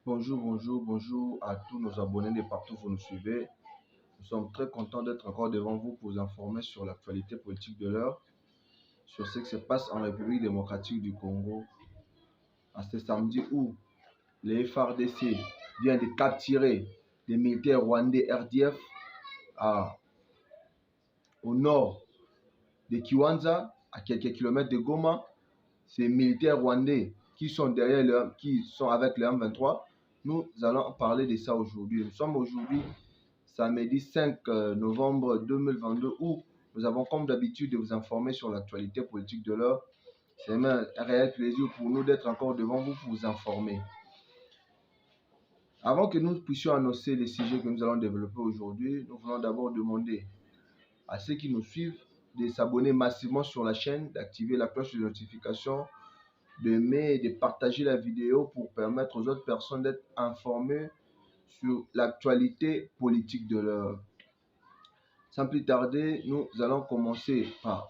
Bonjour à tous nos abonnés de partout où vous nous suivez. Nous sommes très contents d'être encore devant vous pour vous informer sur l'actualité politique de l'heure, sur ce qui se passe en République démocratique du Congo. À ce samedi où les FARDC viennent de capturer des militaires rwandais RDF au nord de Kiwanja, à quelques kilomètres de Goma. Ces militaires rwandais qui sont avec le M23. Nous allons parler de ça aujourd'hui. Nous sommes aujourd'hui samedi 5 novembre 2022 où nous avons comme d'habitude de vous informer sur l'actualité politique de l'heure. C'est un réel plaisir pour nous d'être encore devant vous pour vous informer. Avant que nous puissions annoncer les sujets que nous allons développer aujourd'hui, nous voulons d'abord demander à ceux qui nous suivent de s'abonner massivement sur la chaîne, d'activer la cloche de notification, d'aimer et de partager la vidéo pour permettre aux autres personnes d'être informées sur l'actualité politique de l'heure. Sans plus tarder, nous allons commencer par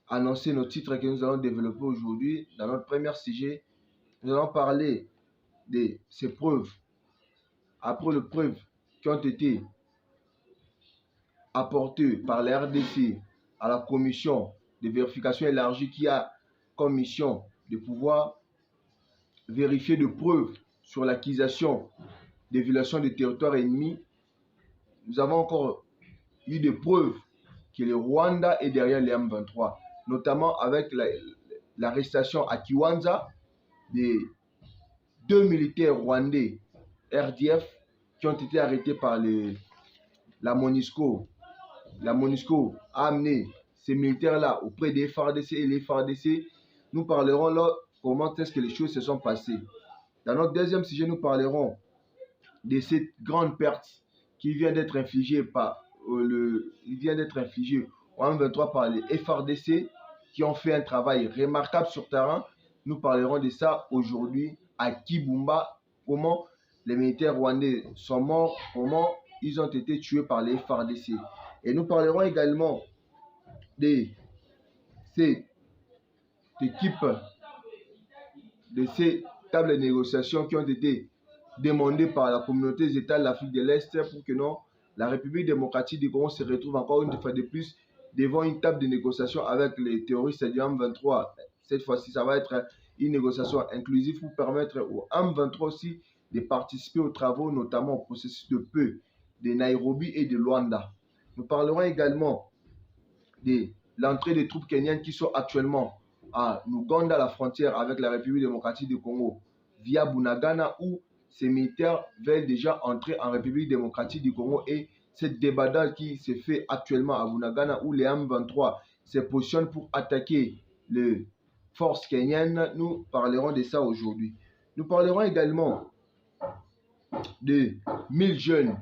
annoncer nos titres que nous allons développer aujourd'hui. Dans notre premier sujet, nous allons parler de ces preuves. Après les preuves qui ont été apportées par la RDC à la commission de vérification élargie qui a comme mission de pouvoir vérifier de preuves sur l'accusation des violations de territoire ennemi, nous avons encore eu des preuves que le Rwanda est derrière les M23, notamment avec l'arrestation à Kiwanja des 2 militaires rwandais RDF qui ont été arrêtés par la MONUSCO. La MONUSCO a amené ces militaires-là auprès des FARDC et les FARDC. Nous parlerons là comment est-ce que les choses se sont passées. Dans notre deuxième sujet, nous parlerons de cette grande perte qui vient d'être infligée au M23 par les FARDC qui ont fait un travail remarquable sur terrain. Nous parlerons de ça aujourd'hui à Kibumba, comment les militaires rwandais sont morts, comment ils ont été tués par les FARDC. Et nous parlerons également de cette équipe, de ces tables de négociation qui ont été demandées par la communauté des États de l'Afrique de l'Est pour que la République démocratique du Congo se retrouve encore une fois de plus devant une table de négociation avec les terroristes du M23. Cette fois-ci, ça va être une négociation inclusive pour permettre au M23 aussi de participer aux travaux, notamment au processus de paix de Nairobi et de Luanda. Nous parlerons également de l'entrée des troupes kenyanes qui sont actuellement à Uganda, la frontière avec la République démocratique du Congo, via Bunagana, où ces militaires veulent déjà entrer en République démocratique du Congo, et cette débandade qui se fait actuellement à Bunagana, où les M23 se positionnent pour attaquer les forces kenyanes. Nous parlerons de ça aujourd'hui. Nous parlerons également de 1000 jeunes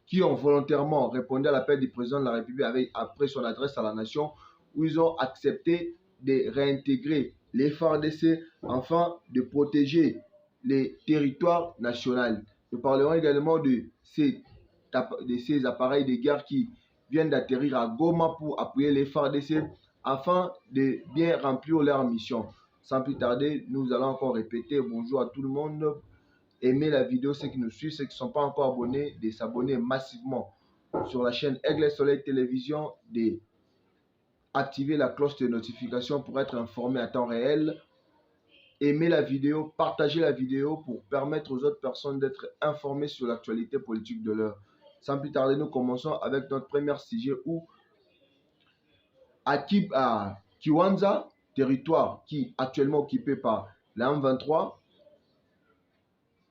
qui ont volontairement répondu à l'appel du président de la République après son adresse à la nation, où ils ont accepté de réintégrer les FARDC afin de protéger les territoires nationaux. Nous parlerons également de ces appareils de guerre qui viennent d'atterrir à Goma pour appuyer les FARDC afin de bien remplir leur mission. Sans plus tarder, nous allons encore répéter bonjour à tout le monde. Aimez la vidéo, ceux qui nous suivent, ceux qui ne sont pas encore abonnés, de s'abonner massivement sur la chaîne Aigle Soleil Télévision, d'activer la cloche de notification pour être informé à temps réel. Aimez la vidéo, partagez la vidéo pour permettre aux autres personnes d'être informées sur l'actualité politique de l'heure. Sans plus tarder, nous commençons avec notre premier sujet où à Kiwanja, territoire qui est actuellement occupé par la M23,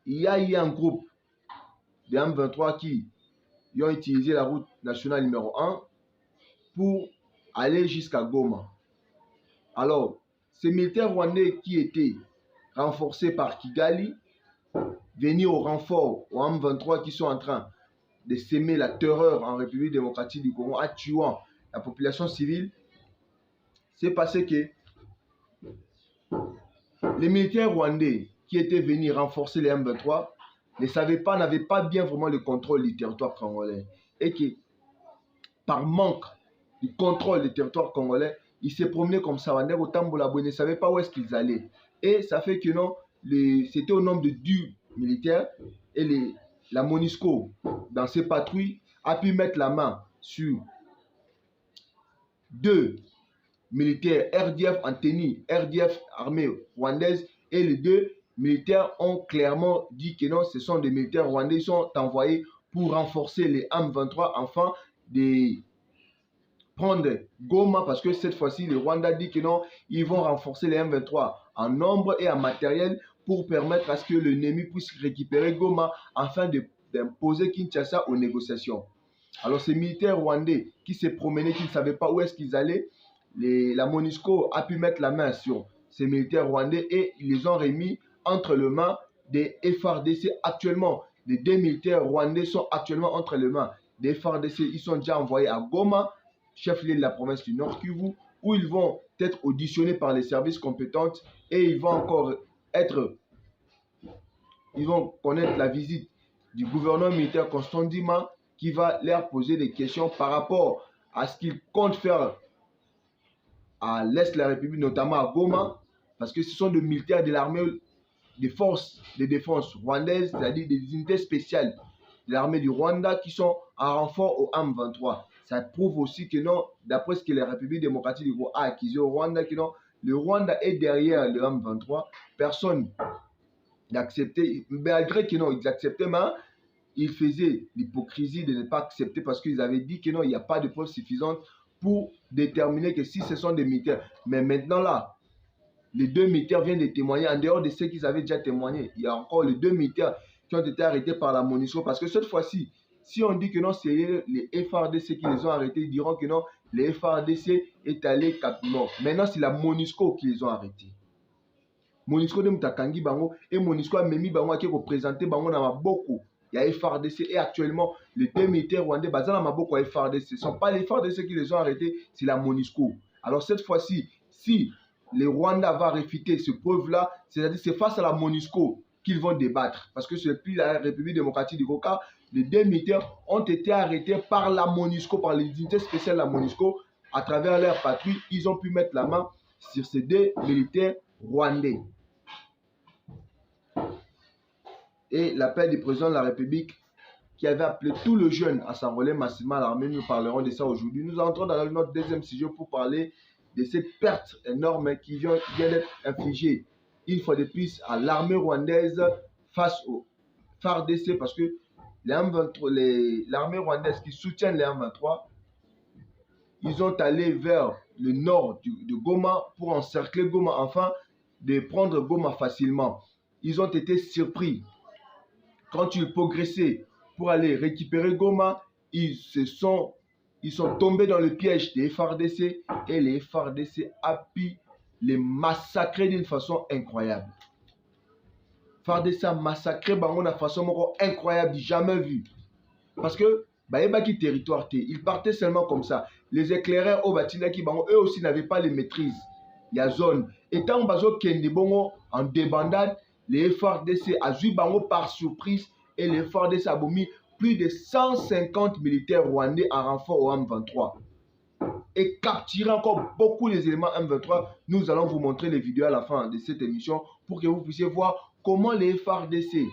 il y a eu un groupe de M23 qui ont utilisé la route nationale numéro 1 pour aller jusqu'à Goma. Alors, ces militaires rwandais qui étaient renforcés par Kigali, venus au renfort aux M23 qui sont en train de semer la terreur en République démocratique du Congo en tuant la population civile, c'est passé que les militaires rwandais qui étaient venus renforcer les M23 n'avaient pas bien vraiment le contrôle du territoire congolais. Et que par manque du contrôle du territoire congolais, ils se promenaient comme ça, ils ne savaient pas où est-ce qu'ils allaient. Et ça fait que c'était au nombre de 10 militaires et la MONUSCO, dans ses patrouilles, a pu mettre la main sur 2 militaires RDF en tenue, RDF armée rwandaise, et les 2 militaires ont clairement dit que non, ce sont des militaires rwandais, ils sont envoyés pour renforcer les M23 afin de prendre Goma, parce que cette fois-ci, le Rwanda dit que non, ils vont renforcer les M23 en nombre et en matériel pour permettre à ce que l'ennemi puisse récupérer Goma afin d'imposer Kinshasa aux négociations. Alors ces militaires rwandais qui se promenaient, qui ne savaient pas où est-ce qu'ils allaient, la MONUSCO a pu mettre la main sur ces militaires rwandais et ils les ont remis entre les mains des FARDC. Actuellement, les 2 militaires rwandais sont actuellement entre les mains des FARDC. Ils sont déjà envoyés à Goma, chef-lieu de la province du Nord Kivu, où ils vont être auditionnés par les services compétents et ils vont encore ils vont connaître la visite du gouverneur militaire Constant Ndima qui va leur poser des questions par rapport à ce qu'ils comptent faire à l'est de la République, notamment à Goma, parce que ce sont des militaires de l'armée, des forces de défense rwandaises, c'est-à-dire des unités spéciales de l'armée du Rwanda qui sont en renfort au M23. Ça prouve aussi que non, d'après ce que la République démocratique du Congo a accusé au Rwanda, que non, le Rwanda est derrière le M23. Personne d'accepter, malgré que non, ils acceptaient, mais ils faisaient l'hypocrisie de ne pas accepter parce qu'ils avaient dit que non, il n'y a pas de preuves suffisantes pour déterminer que si ce sont des militaires. Mais maintenant là, les 2 militaires viennent de témoigner, en dehors de ceux qu'ils avaient déjà témoigné. Il y a encore les 2 militaires qui ont été arrêtés par la MONUSCO parce que cette fois-ci, si on dit que non, c'est les FARDC qui les ont arrêtés, ils diront que non, les FARDC est allé non. Maintenant, c'est la MONUSCO qui les ont arrêtés. MONUSCO de Mutakangi Bango et MONUSCO a Memi Bango qui représenté Bango dans Maboko. Il y a FARDC et actuellement les 2 militaires rwandais basés dans Maboko à FARDC. Ce ne sont pas les FARDC qui les ont arrêtés, c'est la MONUSCO. Alors cette fois-ci, si le Rwanda va réfuter ce preuve-là, c'est-à-dire c'est face à la MONUSCO qu'ils vont débattre. Parce que ce n'est plus la République démocratique du Congo. Les 2 militaires ont été arrêtés par la MONUSCO, par les unités spéciales de la MONUSCO. À travers leur patrouille, ils ont pu mettre la main sur ces 2 militaires rwandais. Et l'appel du président de la République qui avait appelé tous les jeunes à s'enrôler massivement à l'armée, nous parlerons de ça aujourd'hui. Nous entrons dans notre deuxième sujet pour parler de cette perte énorme qui vient d'être infligée une fois de plus à l'armée rwandaise face au FARDC, parce que l'armée rwandaise qui soutient les M23, ils ont allé vers le nord de Goma pour encercler Goma afin de prendre Goma facilement. Ils ont été surpris. Quand ils progressaient pour aller récupérer Goma, ils sont tombés dans le piège des FARDC et les FARDC a pu les massacrer d'une façon incroyable. FARDC a massacré Bango d'une façon incroyable, jamais vue. Parce que Baïbaki territoire, ils partaient seulement comme ça. Les éclaireurs au Batinaki Bango, eux aussi n'avaient pas les maîtrises. Il y a zone. Et tant Bazo Kendi Bongo en débandade, les FARDC a joué Bango par surprise et les FARDC a mis plus de 150 militaires rwandais en renfort au M23. Et capturer encore beaucoup les éléments M23. Nous allons vous montrer les vidéos à la fin de cette émission pour que vous puissiez voir comment les FARDC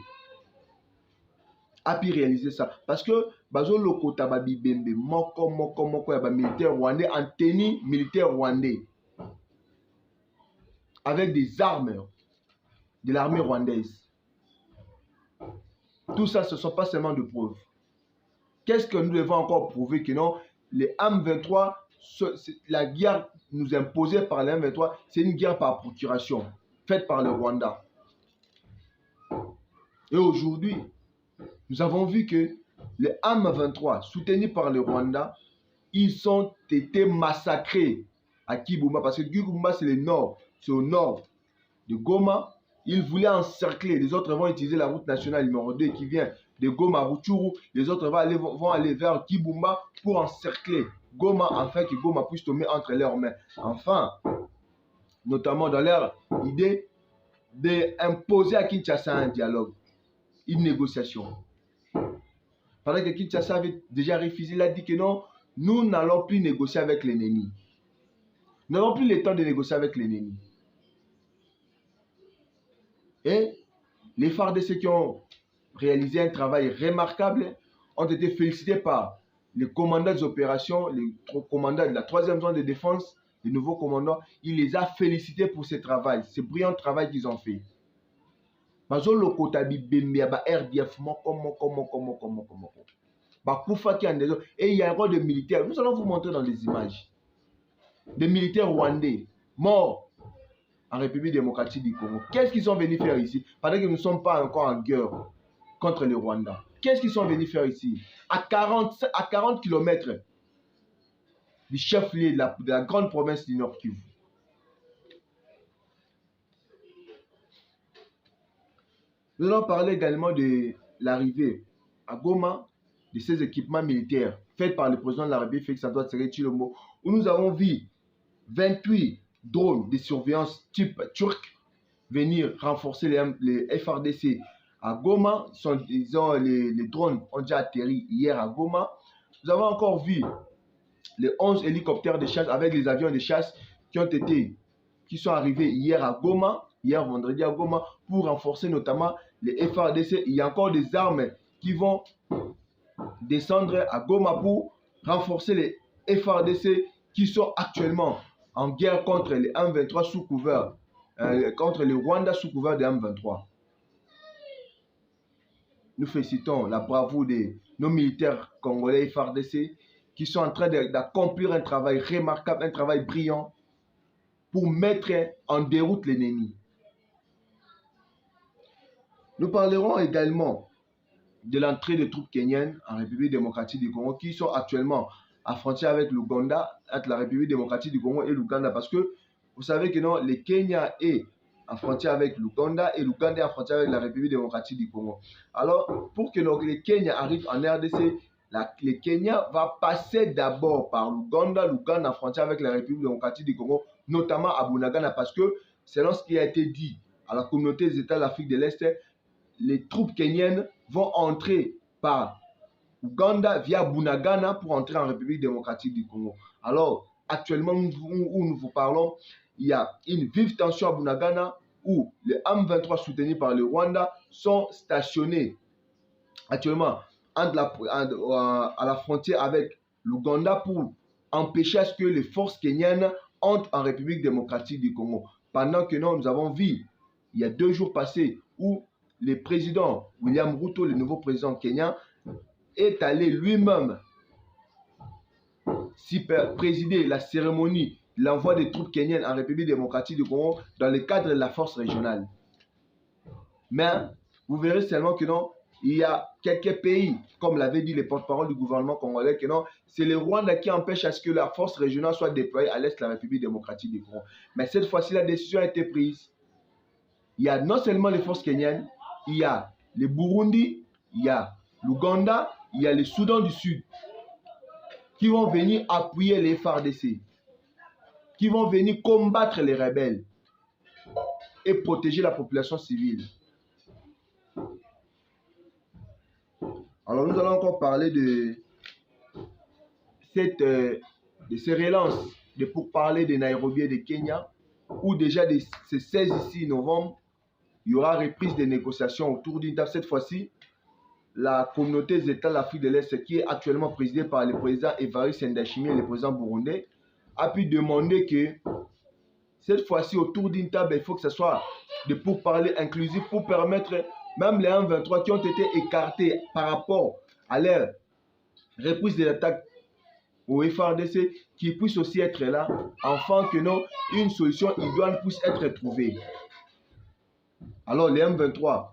a pu réaliser ça. Parce que Bazo Loko Tababi Bembe, moko ya ba militaire rwandais en tenue militaire rwandais avec des armes de l'armée rwandaise. Tout ça, ce ne sont pas seulement de preuves. Qu'est-ce que nous devons encore prouver que non, les M23, la guerre nous imposée par les M23, c'est une guerre par procuration, faite par le Rwanda. Et aujourd'hui, nous avons vu que les M23, soutenus par le Rwanda, ils ont été massacrés à Kibumba, parce que Kibumba, c'est le nord, c'est au nord de Goma. Ils voulaient encercler. Les autres vont utiliser la route nationale numéro 2 qui vient de Goma à Rutshuru. Les autres vont aller vers Kibumba pour encercler Goma afin que Goma puisse tomber entre leurs mains. Enfin, notamment dans leur idée d'imposer à Kinshasa un dialogue, une négociation. Pendant que Kinshasa avait déjà refusé, il a dit que non, nous n'allons plus négocier avec l'ennemi. Nous n'avons plus le temps de négocier avec l'ennemi. Et les FARDC qui ont réalisé un travail remarquable ont été félicités par les commandants des opérations, les commandants de la 3e zone de défense, les nouveaux commandants. Il les a félicités pour ce travail, ce brillant travail qu'ils ont fait. Et il y a un rôle de militaires. Nous allons vous montrer dans les images. Des militaires rwandais morts en République démocratique du Congo. Qu'est-ce qu'ils sont venus faire ici? Pendant que nous ne sommes pas encore en guerre contre le Rwanda. Qu'est-ce qu'ils sont venus faire ici? À 40 km du chef-lieu de la grande province du Nord Kivu. Nous allons parler également de l'arrivée à Goma de ces équipements militaires faits par le président de la République, Félix-Antoine Tshisekedi, où nous avons vu 28 drones de surveillance type turc venir renforcer les FARDC à Goma. Les drones ont déjà atterri hier à Goma. Nous avons encore vu les 11 hélicoptères de chasse avec les avions de chasse qui sont arrivés hier à Goma, hier vendredi à Goma, pour renforcer notamment les FARDC. Il y a encore des armes qui vont descendre à Goma pour renforcer les FARDC qui sont actuellement en guerre contre les M23 sous couvert, contre le Rwanda sous couvert des M23. Nous félicitons la bravoure de nos militaires congolais FARDC qui sont en train d'accomplir un travail remarquable, un travail brillant pour mettre en déroute l'ennemi. Nous parlerons également de l'entrée des troupes kenyanes en République démocratique du Congo qui sont actuellement à frontière avec l'Ouganda, entre la République démocratique du Congo et l'Ouganda, parce que vous savez que non, le Kenya est en frontière avec l'Ouganda et l'Ouganda est en frontière avec la République démocratique du Congo. Alors, pour que le Kenya arrive en RDC, le Kenya va passer d'abord par l'Ouganda, l'Ouganda en frontière avec la République démocratique du Congo, notamment à Bunagana, parce que selon ce qui a été dit à la communauté des États de l'Afrique de l'Est, les troupes kenyanes vont entrer par Ouganda via Bunagana pour entrer en République démocratique du Congo. Alors, actuellement, où nous vous parlons, il y a une vive tension à Bunagana où les M23 soutenus par le Rwanda sont stationnés actuellement à la frontière avec l'Ouganda pour empêcher à ce que les forces kenyanes entrent en République démocratique du Congo. Pendant que nous avons vu, il y a 2 jours passés, où le président William Ruto, le nouveau président kenyan, est allé lui-même présider la cérémonie de l'envoi des troupes kenyanes en République démocratique du Congo dans le cadre de la force régionale. Mais vous verrez seulement que non, il y a quelques pays, comme l'avait dit le porte-parole du gouvernement congolais, que non, c'est le Rwanda qui empêche à ce que la force régionale soit déployée à l'est de la République démocratique du Congo. Mais cette fois-ci, la décision a été prise. Il y a non seulement les forces kenyanes, il y a le Burundi, il y a l'Ouganda, il y a le Soudan du Sud qui vont venir appuyer les FARDC, qui vont venir combattre les rebelles et protéger la population civile. Alors nous allons encore parler de ces relances de pourparlers de Nairobi et de Kenya, où déjà ce 16 ici novembre, il y aura reprise des négociations autour d'une table. Cette fois-ci, la communauté des États de l'Afrique de l'Est, qui est actuellement présidée par le président Evariste Ndayishimiye et le président burundais, a pu demander que cette fois-ci, autour d'une table, il faut que ce soit de pourparlers inclusifs pour permettre même les M23 qui ont été écartés par rapport à leur reprise de l'attaque au FARDC, qui puissent aussi être là, afin que non, une solution idoine puisse être trouvée. Alors les M23,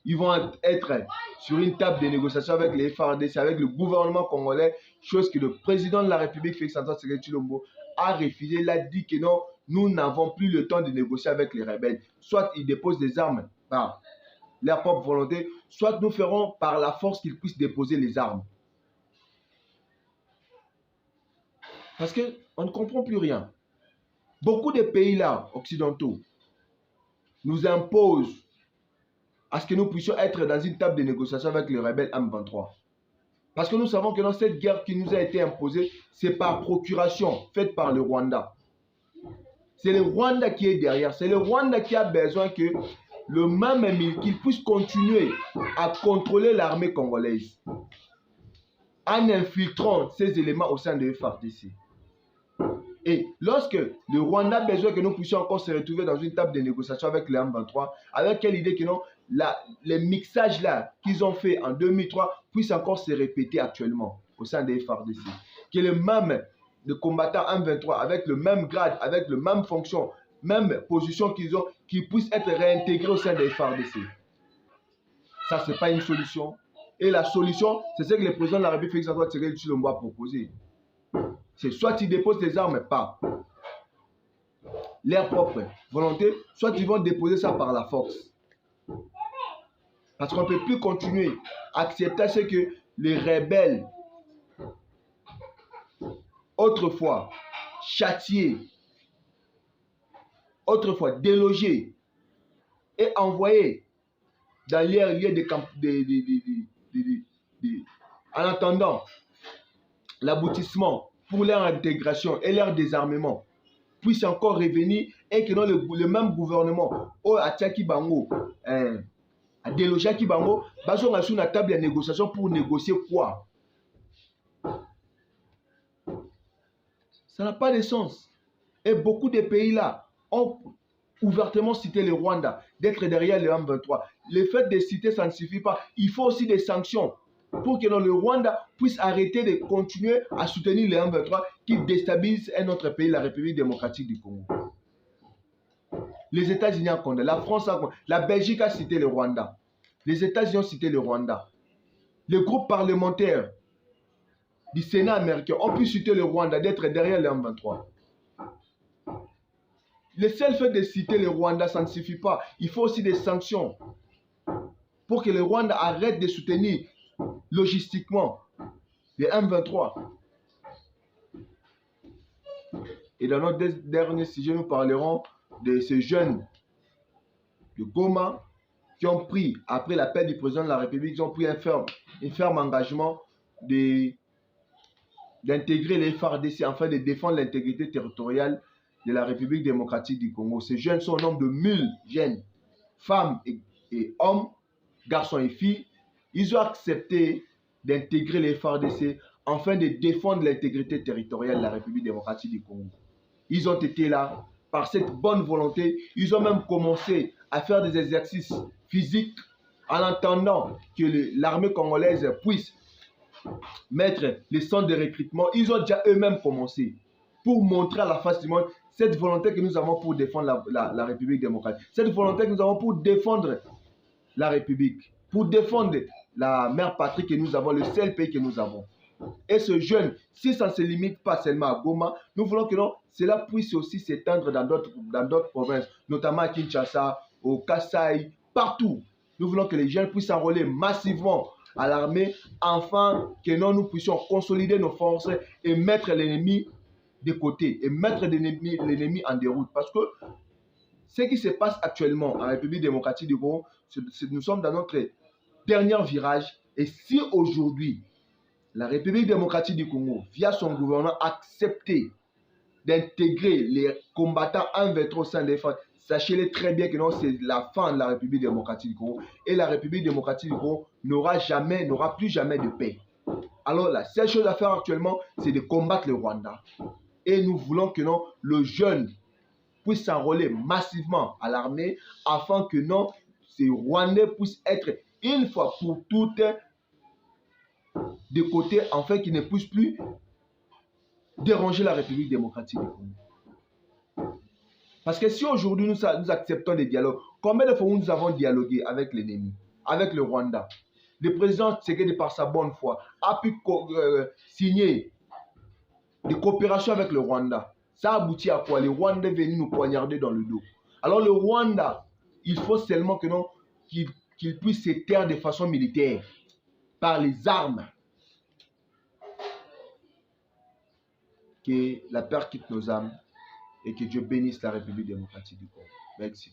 ils vont être sur une table de négociation avec les FARDC, avec le gouvernement congolais, chose que le président de la République, Félix-Antoine Tshisekedi a refusé. Il a dit que non, nous n'avons plus le temps de négocier avec les rebelles. Soit ils déposent des armes par leur propre volonté, soit nous ferons par la force qu'ils puissent déposer les armes. Parce qu'on ne comprend plus rien. Beaucoup de pays là, occidentaux, nous imposent à ce que nous puissions être dans une table de négociation avec les rebelles M23. Parce que nous savons que dans cette guerre qui nous a été imposée, c'est par procuration faite par le Rwanda. C'est le Rwanda qui est derrière. C'est le Rwanda qui a besoin que le même qu'il puisse continuer à contrôler l'armée congolaise en infiltrant ces éléments au sein de FARDC. Et lorsque le Rwanda a besoin que nous puissions encore se retrouver dans une table de négociation avec les M23, avec quelle idée que non, les mixages là qu'ils ont fait en 2003 puissent encore se répéter actuellement au sein des FARDC. Que les mêmes combattants M23 avec le même grade, avec la même fonction, même position qu'ils ont, qui puissent être réintégrés au sein des FARDC. Ça, ce n'est pas une solution. Et la solution, c'est ce que le président de la République, Félix Antoine Tshisekedi Tshilombo, a proposé. C'est soit ils déposent les armes, pas leur propre volonté, soit ils vont déposer ça par la force. Parce qu'on ne peut plus continuer à accepter ce que les rebelles, autrefois châtiés, autrefois délogés et envoyés dans leur lieu de camp, en attendant l'aboutissement pour leur intégration et leur désarmement, puissent encore revenir et que dans le même gouvernement, à Tchaki Bango, à déloger Tchaki Bango, basons sur la table de négociation pour négocier quoi? Ça n'a pas de sens. Et beaucoup de pays là ont ouvertement cité le Rwanda, d'être derrière le M23. Le fait de citer, ça ne suffit pas. Il faut aussi des sanctions pour que le Rwanda puisse arrêter de continuer à soutenir le M23 qui déstabilise un autre pays, la République démocratique du Congo. Les États-Unis ont condamné, la France a condamné, la Belgique a cité le Rwanda. Les États-Unis ont cité le Rwanda. Le groupe parlementaire du Sénat américain ont pu citer le Rwanda d'être derrière le M23. Le seul fait de citer le Rwanda, ça ne suffit pas. Il faut aussi des sanctions pour que le Rwanda arrête de soutenir logistiquement les M23. Et dans notre dernier sujet, nous parlerons de ces jeunes de Goma qui ont pris, après l'appel du président de la République, ils ont pris un ferme engagement d'intégrer les FARDC afin de défendre l'intégrité territoriale de la République démocratique du Congo. Ces jeunes sont au nombre de 1000 jeunes, femmes et hommes, garçons et filles. Ils ont accepté d'intégrer les FARDC afin de défendre l'intégrité territoriale de la République démocratique du Congo. Ils ont été là par cette bonne volonté. Ils ont même commencé à faire des exercices physiques en attendant que l'armée congolaise puisse mettre les centres de recrutement. Ils ont déjà eux-mêmes commencé pour montrer à la face du monde cette volonté que nous avons pour défendre la République démocratique. Cette volonté que nous avons pour défendre la République, pour défendre la mère patrie que nous avons, le seul pays que nous avons. Et ce jeune, si ça ne se limite pas seulement à Goma, nous voulons que cela puisse aussi s'étendre dans d'autres provinces, notamment à Kinshasa, au Kasaï, partout. Nous voulons que les jeunes puissent s'enrôler massivement à l'armée, afin que nous puissions consolider nos forces et mettre l'ennemi de côté, et mettre l'ennemi en déroute. Parce que ce qui se passe actuellement en République démocratique du Congo, nous sommes dans notre dernier virage. Et si aujourd'hui, la République démocratique du Congo, via son gouvernement, a accepté d'intégrer les combattants M23 au sein des FARDC, sachez-le très bien que c'est la fin de la République démocratique du Congo. Et la République démocratique du Congo n'aura plus jamais de paix. Alors la seule chose à faire actuellement, c'est de combattre le Rwanda. Et nous voulons que le jeune puisse s'enrôler massivement à l'armée afin que ces Rwandais puissent être une fois pour toutes de côté, afin qu'ils ne puissent plus déranger la République démocratique du Congo. Parce que si aujourd'hui nous acceptons des dialogues, combien de fois nous avons dialogué avec l'ennemi, avec le Rwanda? Le président Tshisekedi, par sa bonne foi, a pu signer des coopérations avec le Rwanda. Ça a abouti à quoi? Les Rwandais venaient nous poignarder dans le dos. Alors le Rwanda, il faut seulement que qu'il puisse se taire de façon militaire, par les armes. Que la peur quitte nos âmes et que Dieu bénisse la République démocratique du Congo. Merci.